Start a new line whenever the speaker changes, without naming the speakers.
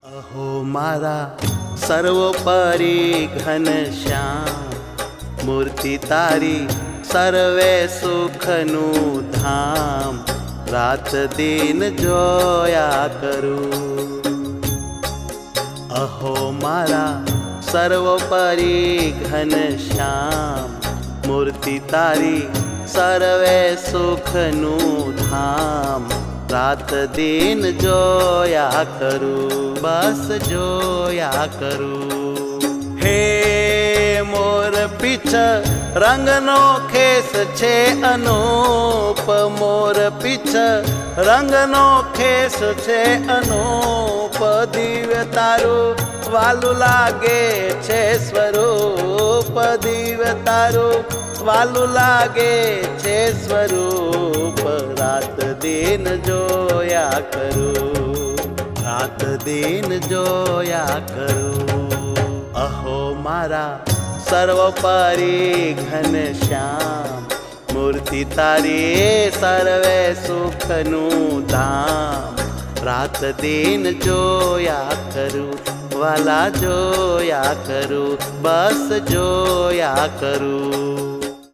अहो मारा सर्वोपरी घनश्याम, मूर्ति तारी सर्वे सुखनु धाम, रात दिन जोया करूं। अहो मारा सर्वोपरी घनश्याम, मूर्ति तारी सर्वे सुखनु धाम, रात दिन जोया करूं, बस जोया करूं। हे मोर पीछ रंगनो खेस छे अनूप, मोर पीछ रंगनो खेस छे अनूप, दिव्य तारू वालू लागे छे स्वरूप, दिव्य तारू वालू लागे छे स्वरूप, रात दिन जोया करूं, रात दिन जोया करूं। अहो मारा सर्वोपरी घनश्याम, मूर्ति तारी सर्वे सुखनु धाम, रात दिन जोया करूं, वाला जोया करूं, बस जोया करूं।